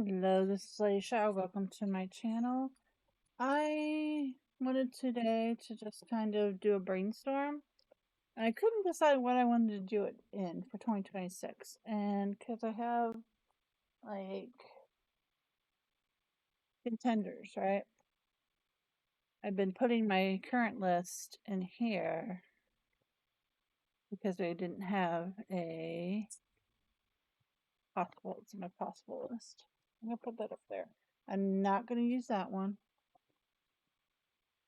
Hello, this is Aisha. Welcome to my channel. I wanted today to just kind of do a brainstorm. And I couldn't decide what I wanted to do it in for 2026. And because I have like contenders, right? I've been putting my current list in here because I didn't have a possible. It's in my possible list. I'm going to put that up there. I'm not going to use that one.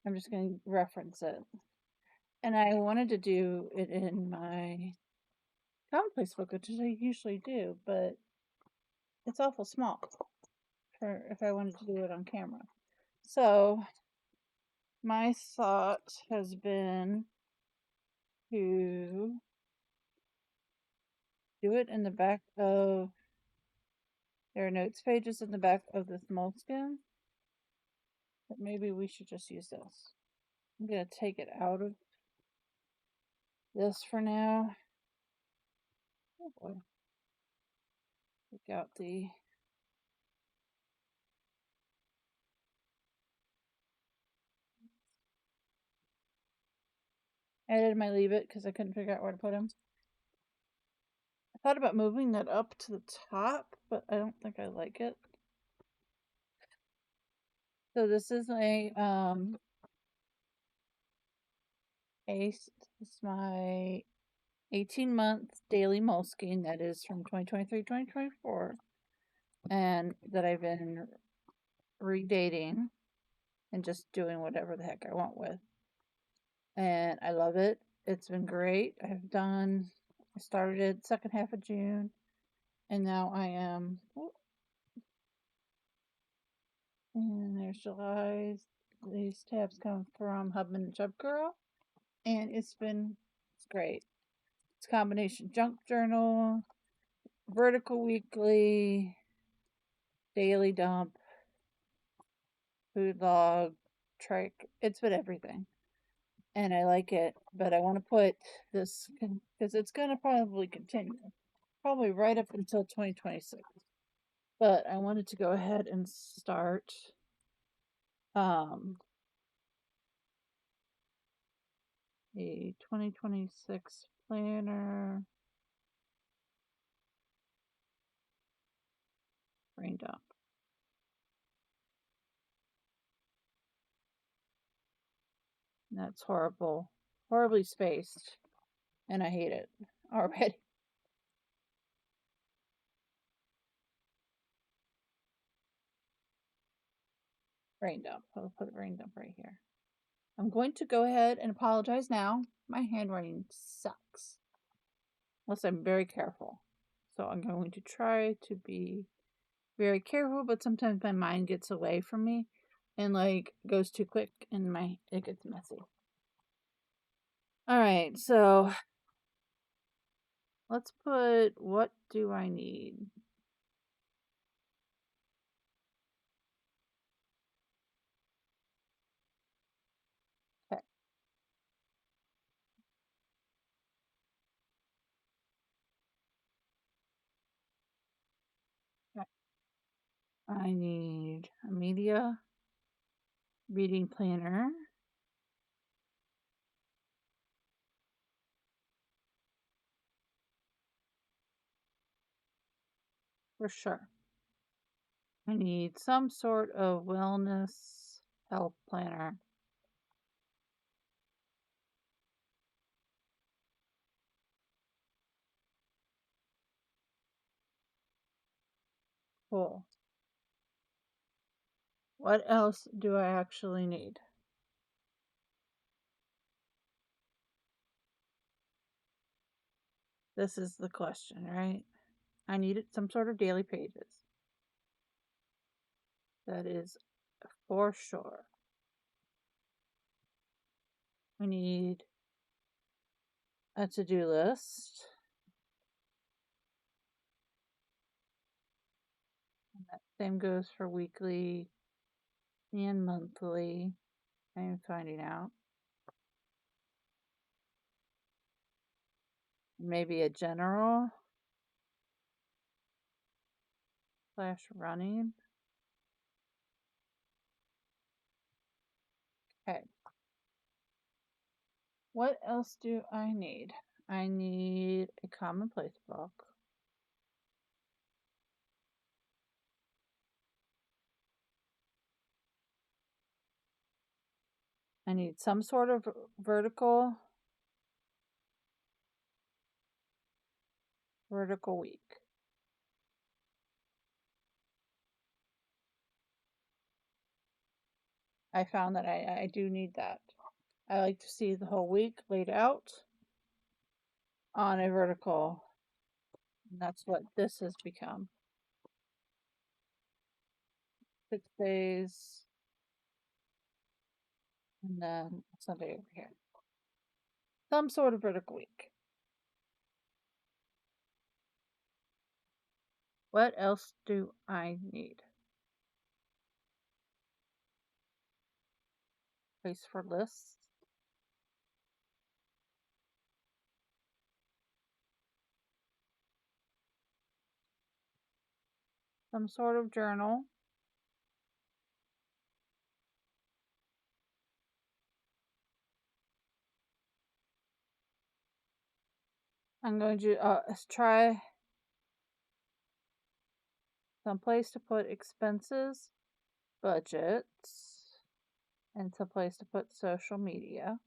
I'm just going to reference it. And I wanted to do it in my commonplace book, which I usually do, but it's awful small for if I wanted to do it on camera. So my thought has been to do it in the back of, there are notes pages in the back of this moleskin, but maybe we should just use this. I'm going to take it out of this for now. Oh boy. Take out the I did my leave it because I couldn't figure out where to put them. I thought about moving that up to the top, but I don't think I like it. So this is it's my 18-month daily moleskin that is from 2023-2024, and that I've been redating and just doing whatever the heck I want with. And I love it. It's been great. I started second half of June, and now I am, and there's July. These tabs come from Hubman and Chub Girl, and it's great. It's a combination junk journal, vertical weekly, daily dump, food log, trick. It's been everything. And I like it, but I want to put this because it's going to probably continue, probably right up until 2026. But I wanted to go ahead and start a 2026 planner brain dump. And that's horrible, horribly spaced, and I hate it already. Brain dump. I'll put a brain dump right here. I'm going to go ahead and apologize now. My handwriting sucks. Unless I'm very careful. So I'm going to try to be very careful, but sometimes my mind gets away from me and like goes too quick and it gets messy. Alright, so let's put, what do I need? Okay. I need a media reading planner. For sure. I need some sort of wellness health planner. Cool. What else do I actually need? This is the question, right? I needed some sort of daily pages. That is for sure. I need a to-do list. And that same goes for weekly and monthly. I am finding out. Maybe a general. /running. Okay. What else do I need? I need a commonplace book. I need some sort of vertical week. I found that I do need that. I like to see the whole week laid out on a vertical. And that's what this has become. 6 days. And then Sunday over here. Some sort of vertical week. What else do I need? Place for lists. Some sort of journal. I'm going to try some place to put expenses, budgets, and some place to put social media.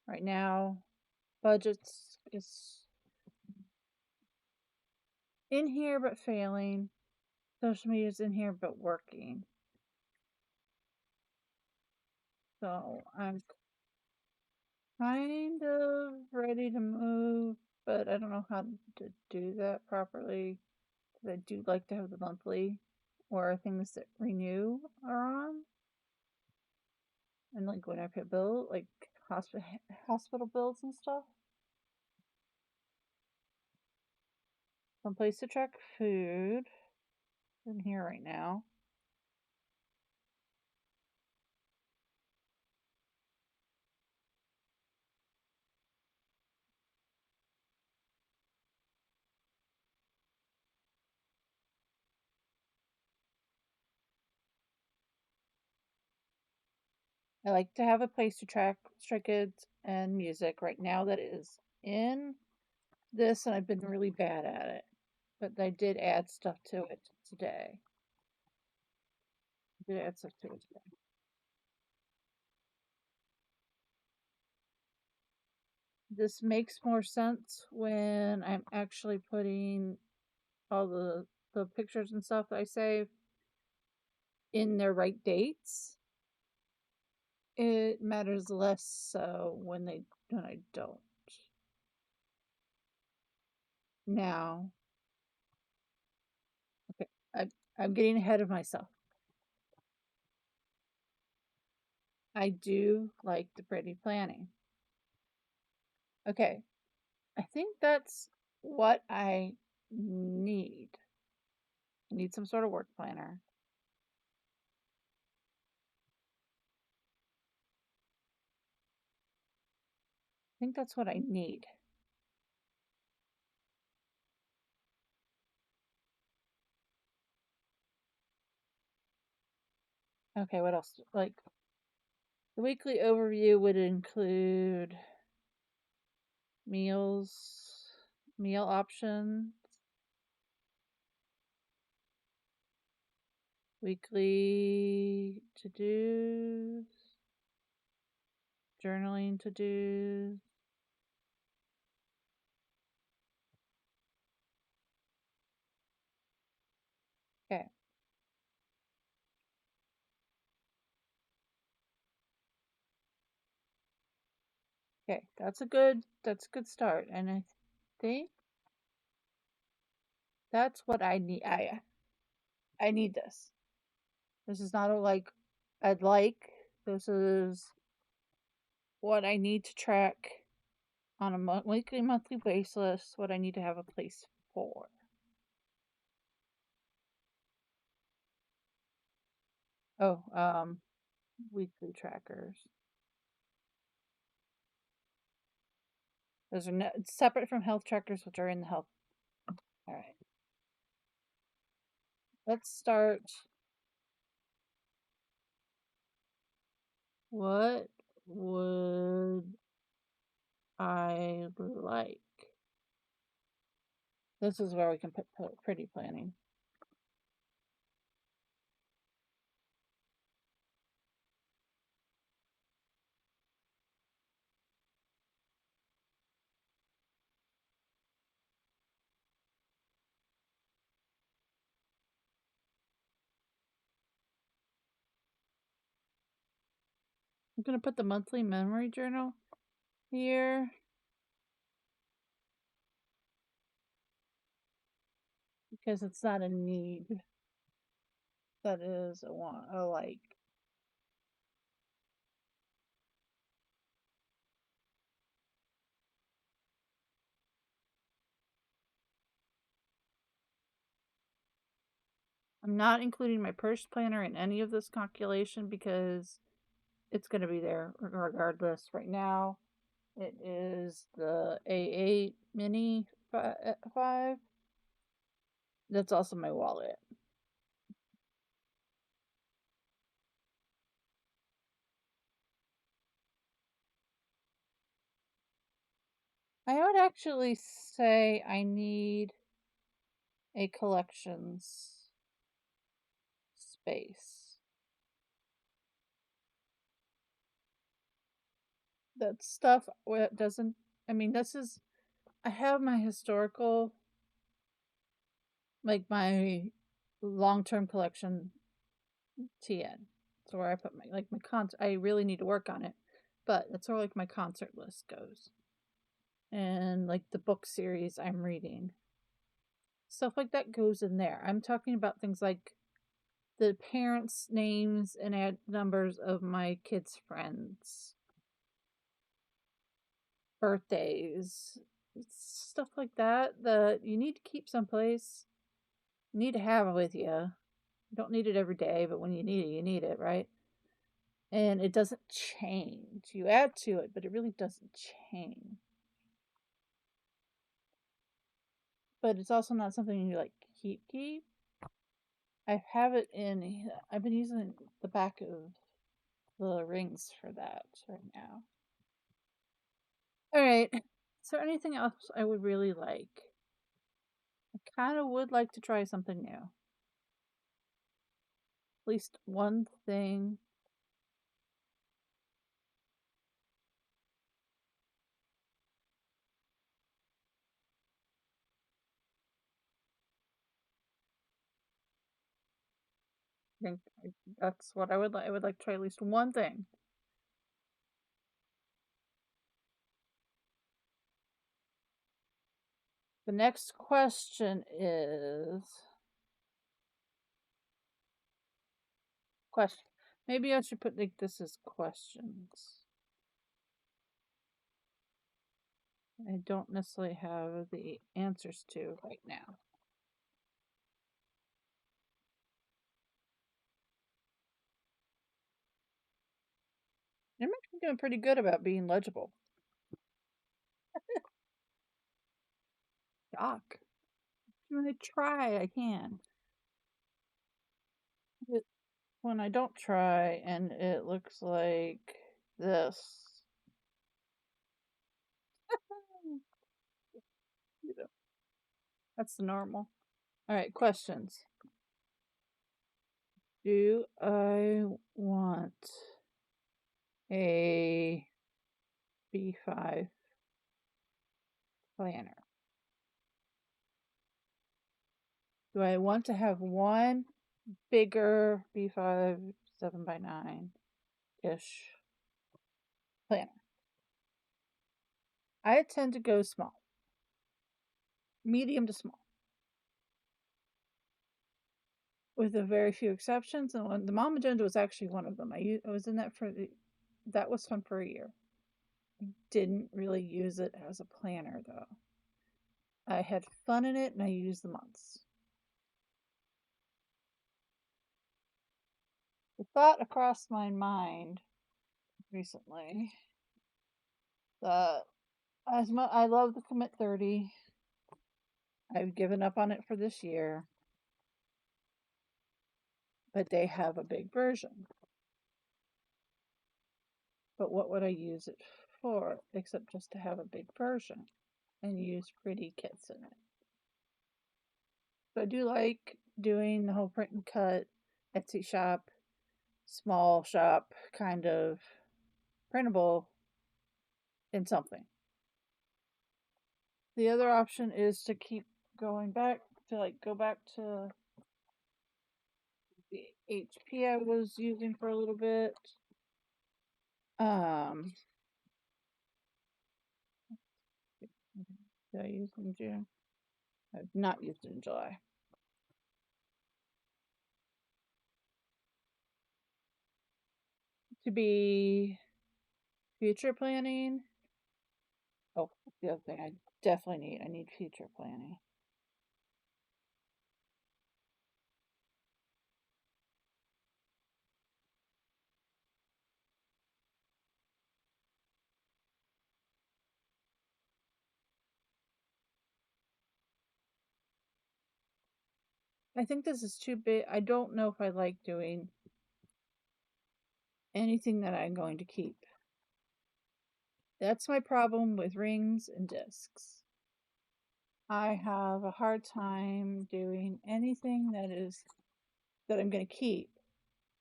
Right now, budgets is in here but failing. Social media is in here but working. So I'm kind of ready to move, but I don't know how to do that properly. I do like to have the monthly or things that renew are on. And like when I pay bill, like hospital bills and stuff. Some place to track food in here right now. I like to have a place to track Stray Kids and music right now that is in this, and I've been really bad at it. But I did add stuff to it today. This makes more sense when I'm actually putting all the pictures and stuff that I save in their right dates. It matters less so when I don't. Now, okay, I'm getting ahead of myself. I do like the pretty planning. Okay, I think that's what I need. I need some sort of work planner. I think that's what I need. Okay, what else? Like, the weekly overview would include meals, meal options, weekly to-dos, journaling to-dos. Okay. Okay, that's a good start, and I think that's what I need. I need this. This is not a like I'd like. This is what I need to track on a weekly, monthly basis. What I need to have a place for. Oh, weekly trackers. Those are separate from health trackers, which are in the health All right. Let's start. What would I like? This is where we can put pretty planning. I'm going to put the monthly memory journal here. Because it's not a need. That is a want, a like. I'm not including my purse planner in any of this calculation because it's going to be there regardless. Right now, it is the A8 Mini 5. That's also my wallet. I would actually say I need a collections space. That stuff doesn't, I mean, I have my historical, like my long term collection TN. That's where I put my concert. I really need to work on it, but that's where like my concert list goes, and like the book series I'm reading, stuff like that goes in there. I'm talking about things like the parents' names and ad numbers of my kids' friends, birthdays, stuff like that. That you need to keep someplace. You need to have it with you. You don't need it every day, but when you need it, right? And it doesn't change. You add to it, but it really doesn't change. But it's also not something you like keep. I have it in. I've been using the back of the rings for that right now. All right. Is there anything else I would really like? I kind of would like to try something new. At least one thing. I think that's what I would like. I would like to try at least one thing. The next question is question. Maybe I should put like this as questions. I don't necessarily have the answers to right now. I'm actually doing pretty good about being legible. Doc. When I try, I can. When I don't try and it looks like this. That's the normal. Alright, questions. Do I want a B5 planner? Do I want to have one bigger B5 7x9-ish planner? I tend to go small. Medium to small. With a very few exceptions, and the Mom Agenda was actually one of them. I was in that that was fun for a year. I didn't really use it as a planner though. I had fun in it and I used the months. The thought across my mind recently that I love the Commit 30. I've given up on it for this year, but they have a big version. But what would I use it for except just to have a big version and use pretty kits in it? So I do like doing the whole print and cut Etsy shop, small shop kind of printable in something. The other option is to keep going back to go back to the HP I was using for a little bit. Did I use it in June? I've not used it in July. To be future planning. Oh, the other thing I definitely need. I need future planning. I think this is too big. I don't know if I like doing anything that I'm going to keep. That's my problem with rings and discs. I have a hard time doing anything that I'm going to keep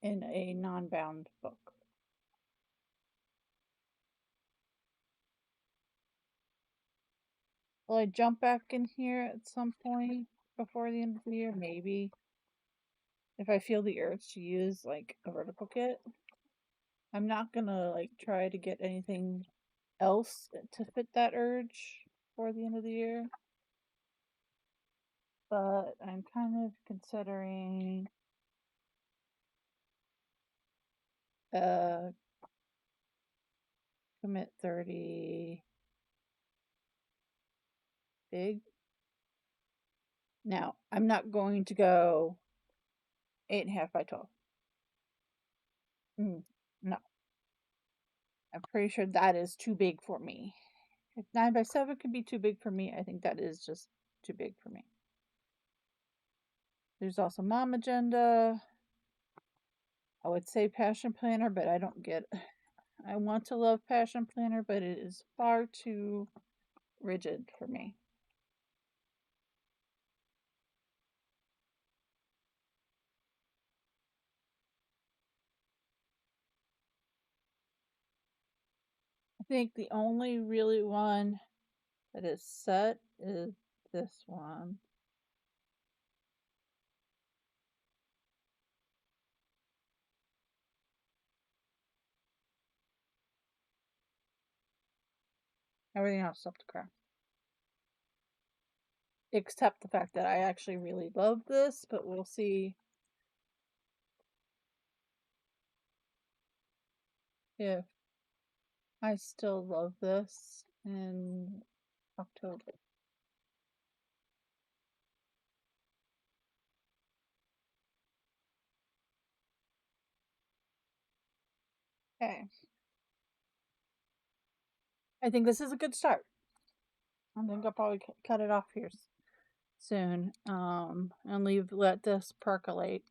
in a non-bound book. Will I jump back in here at some point before the end of the year? Maybe. If I feel the urge to use like a vertical kit. I'm not gonna like try to get anything else to fit that urge for the end of the year. But I'm kind of considering uh commit 30 big. Now, I'm not going to go 8.5 by 12. No. I'm pretty sure that is too big for me. If 9 by 7 could be too big for me, I think that is just too big for me. There's also Mom Agenda. I would say Passion Planner, but I don't get. I want to love Passion Planner, but it is far too rigid for me. I think the only really one that is set is this one. Everything else is up to craft. Except the fact that I actually really love this, but we'll see if I still love this in October. Okay. I think this is a good start. I think I'll probably cut it off here soon. And let this percolate.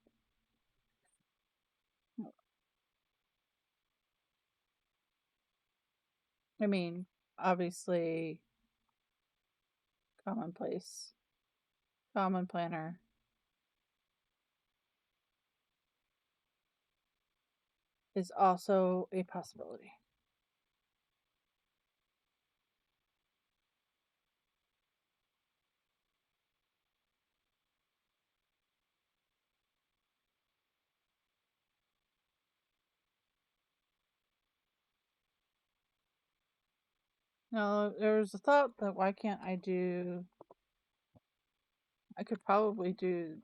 I mean, obviously, commonplace, common planner is also a possibility. Now, there's a thought that why can't I could probably do,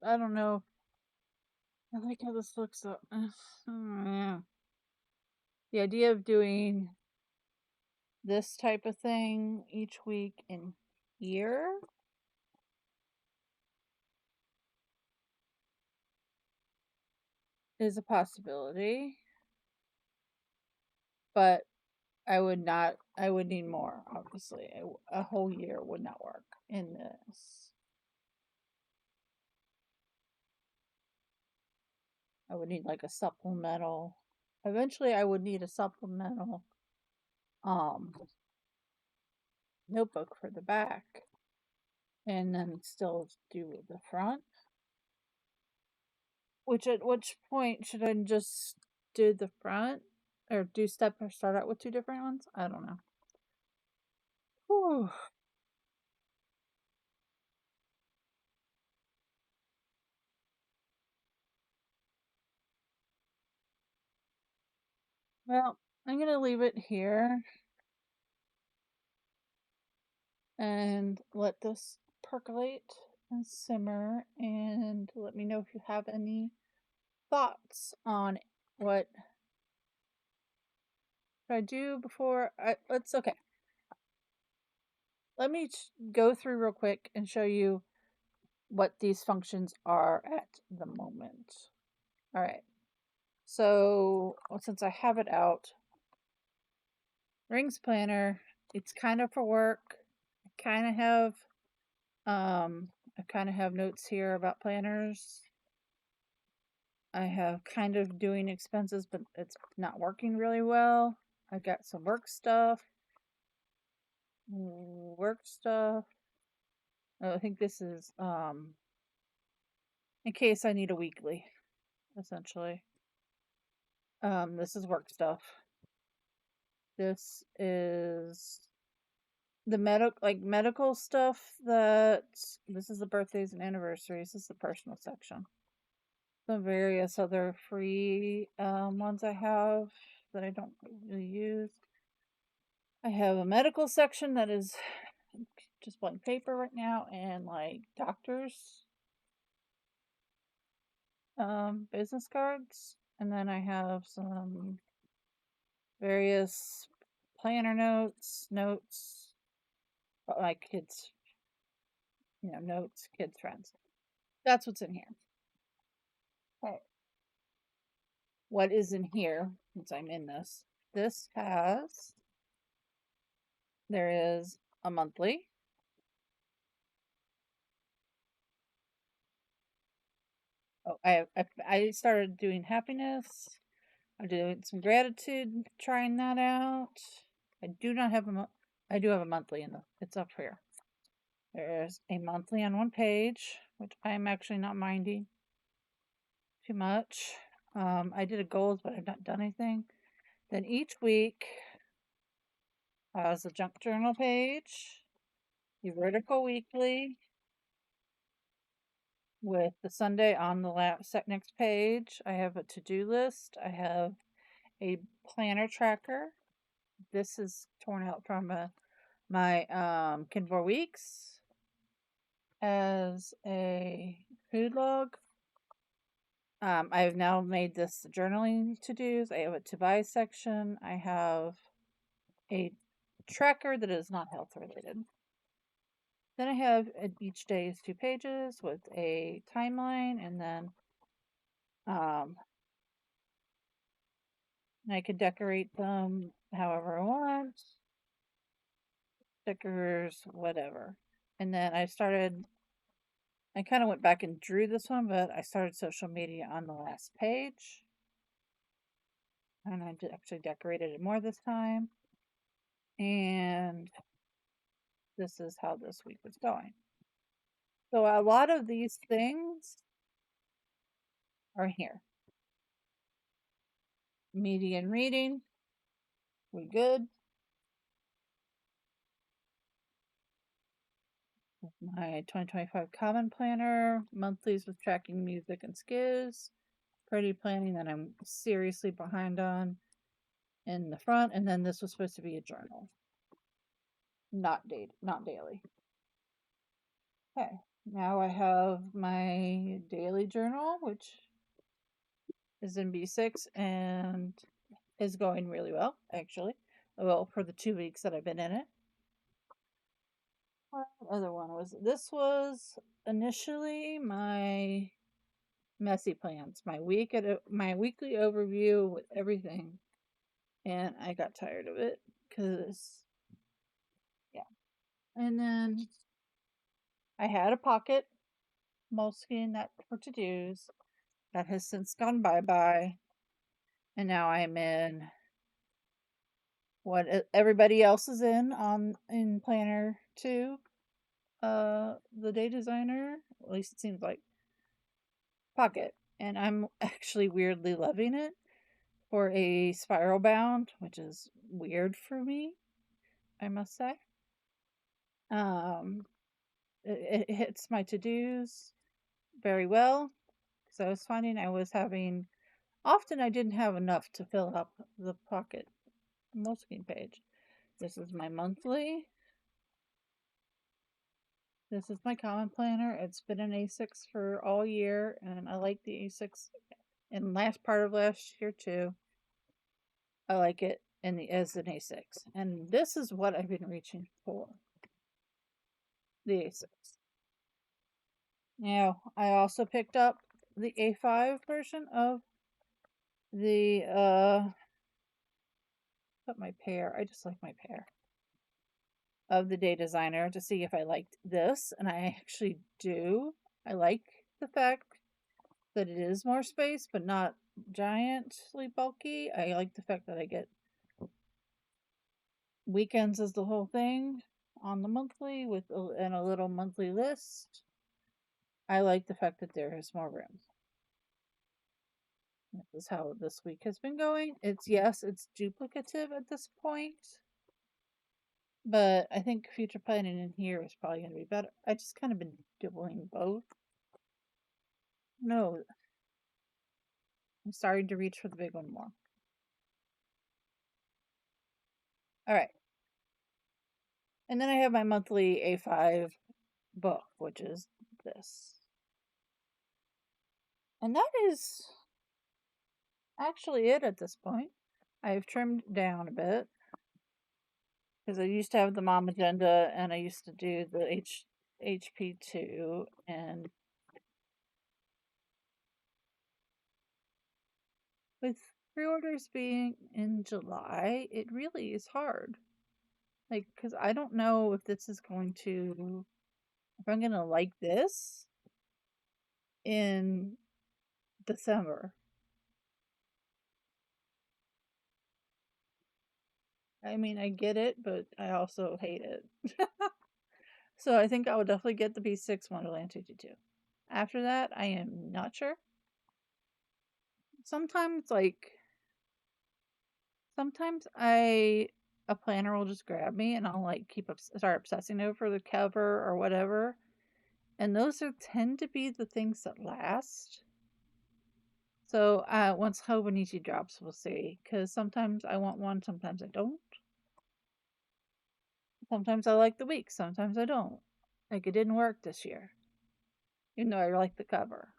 I don't know. I like how this looks up. Yeah. The idea of doing this type of thing each week in here is a possibility, but I would need more, obviously. A whole year would not work. in this. I would need like a supplemental. Eventually, I would need a supplemental um notebook for the back, and then still do the front. Which at which point should I just do the front or start out with two different ones? I don't know. Whew. Well, I'm gonna leave it here and let this percolate and simmer, and let me know if you have any thoughts on what should I do before let's okay. Let me go through real quick and show you what these functions are at the moment. All right. So, since I have it out, Rings Planner, it's kind of for work. I kind of have notes here about planners. I have kind of doing expenses, but it's not working really well. I've got some work stuff. Work stuff. Oh, I think this is in case I need a weekly, essentially. This is work stuff. This is the medical stuff. This is the birthdays and anniversaries. This is the personal section. Some various other free ones I have that I don't really use. I have a medical section that is just blank paper right now, and like doctors business cards, and then I have some various planner notes, like kids, notes, kids, friends. That's what's in here. Okay. What is in here, since I'm in this? There is a monthly. Oh, I started doing happiness. I'm doing some gratitude, trying that out. I do not have I do have a monthly in it's up here. There's a monthly on one page, which I'm actually not minding too much. I did a goals, but I've not done anything. Then each week has a junk journal page, the vertical weekly, with the Sunday on the next page. I have a to-do list. I have a planner tracker. This is torn out from my Kinvor Weeks as a food log. I have now made this journaling to-dos. I have a to-buy section. I have a tracker that is not health related. Then I have each day is 2 pages with a timeline, and then I could decorate them however I want. Stickers, whatever. And then I kind of went back and drew this one, but I started social media on the last page. And I actually decorated it more this time. And this is how this week was going. So a lot of these things are here. Media and reading, we good. My 2025 Common Planner, monthlies with tracking music and skills, pretty planning that I'm seriously behind on in the front, and then this was supposed to be a journal, not daily. Okay, now I have my daily journal, which is in B6 and is going really well, actually. Well, for the 2 weeks that I've been in it. What other one was it? This was initially my messy plans, my weekly overview with everything, and I got tired of it because, yeah. And then I had a pocket moleskin that for to-dos that has since gone bye-bye. And now I'm in what everybody else is in Planner 2. The day designer, at least it seems like, pocket. And I'm actually weirdly loving it for a spiral bound, which is weird for me, I must say. Um, it hits my to-dos very well because I was finding I was having often I didn't have enough to fill up the pocket moleskin page. This is my monthly. This is my common planner. It's been an A6 for all year, and I like the A6 in last part of last year too. I like it as an A6, and this is what I've been reaching for. The A6. Now, I also picked up the A5 version of the but my pair. I just like my pair of the Day Designer to see if I liked this, and I actually do. I like the fact that it is more space, but not giantly bulky. I like the fact that I get weekends as the whole thing on the monthly and a little monthly list. I like the fact that there is more room. This is how this week has been going. It's duplicative at this point, but I think future planning in here is probably going to be better. I just kind of been doing both. No, I'm starting to reach for the big one more. All right. And then I have my monthly A5 book, which is this. And that is actually it at this point. I've trimmed down a bit because I used to have the mom agenda and I used to do the HP2, and with pre-orders being in July, it really is hard. Like, because I don't know if I'm going to like this in December. I mean, I get it, but I also hate it. So I think I would definitely get the B6 Wonderland 222. After that, I am not sure. Sometimes, a planner will just grab me and I'll start obsessing over the cover or whatever. And those tend to be the things that last. So once Hobonichi drops, we'll see. Because sometimes I want one, sometimes I don't. Sometimes I like the week, sometimes I don't. Like, it didn't work this year, even though I like the cover.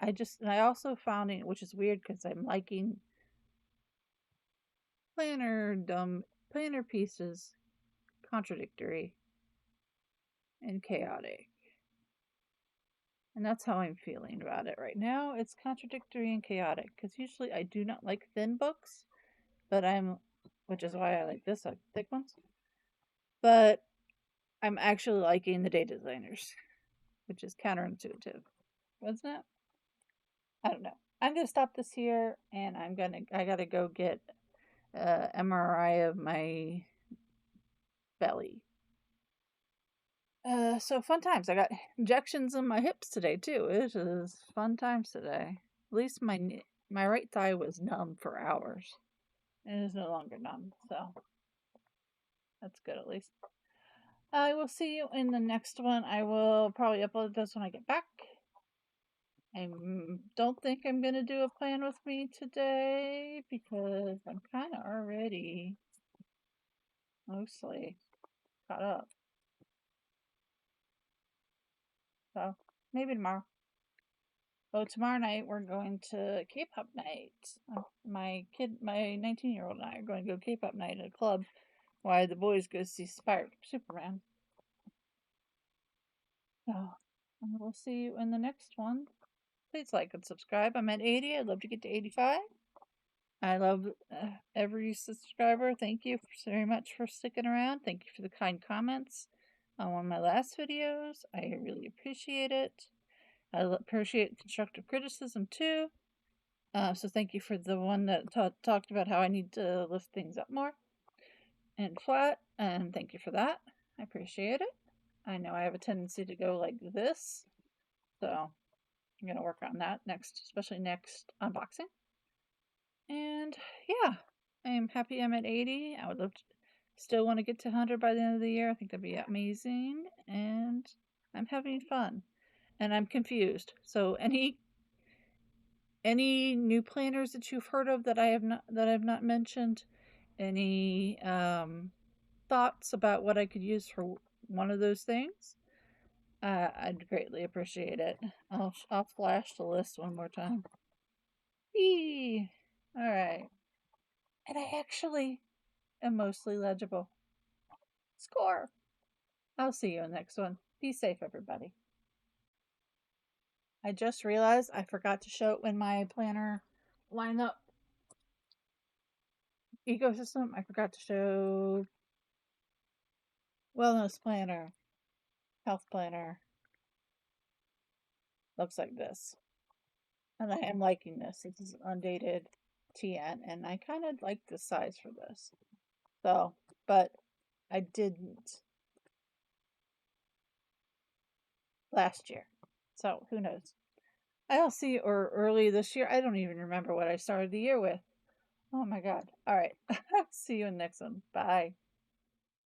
I also found it, which is weird because I'm liking planner pieces, contradictory and chaotic. And that's how I'm feeling about it right now. It's contradictory and chaotic because usually I do not like thin books, which is why I like this, like thick ones. But I'm actually liking the Day Designers, which is counterintuitive, wasn't it? I don't know. I'm gonna stop this here, and I gotta go get MRI of my belly. So fun times. I got injections in my hips today too. It is fun times today. At least my right thigh was numb for hours. It is no longer numb, so that's good at least. I will see you in the next one. I will probably upload this when I get back. I don't think I'm going to do a plan with me today because I'm kind of already mostly caught up. So maybe tomorrow. Oh, tomorrow night we're going to K-pop night. My 19-year-old and I are going to go K-pop night at a club while the boys go see Superman. So, we'll see you in the next one. Please like and subscribe. I'm at 80. I'd love to get to 85. I love every subscriber. Thank you very much for sticking around. Thank you for the kind comments. on one of my last videos. I really appreciate it. I appreciate constructive criticism too. So thank you for the one that talked about how I need to lift things up more and flat, and thank you for that. I appreciate it. I know I have a tendency to go like this, so I'm going to work on that next, especially next unboxing. And yeah, I am happy I'm at 80. I would love to still want to get to 100 by the end of the year. I think that'd be amazing, and I'm having fun. And I'm confused. So any new planners that you've heard of that I've not mentioned, any thoughts about what I could use for one of those things, I'd greatly appreciate it. I'll flash the list one more time. Eee! All right. And I actually am mostly legible. Score! I'll see you in the next one. Be safe, everybody. I just realized I forgot to show it in my planner lineup ecosystem. I forgot to show wellness planner, health planner. Looks like this. And I am liking this. This is undated TN, and I kind of like the size for this. So, but I didn't last year. So, who knows? I'll see, or early this year. I don't even remember what I started the year with. Oh my God. All right. See you in the next one. Bye.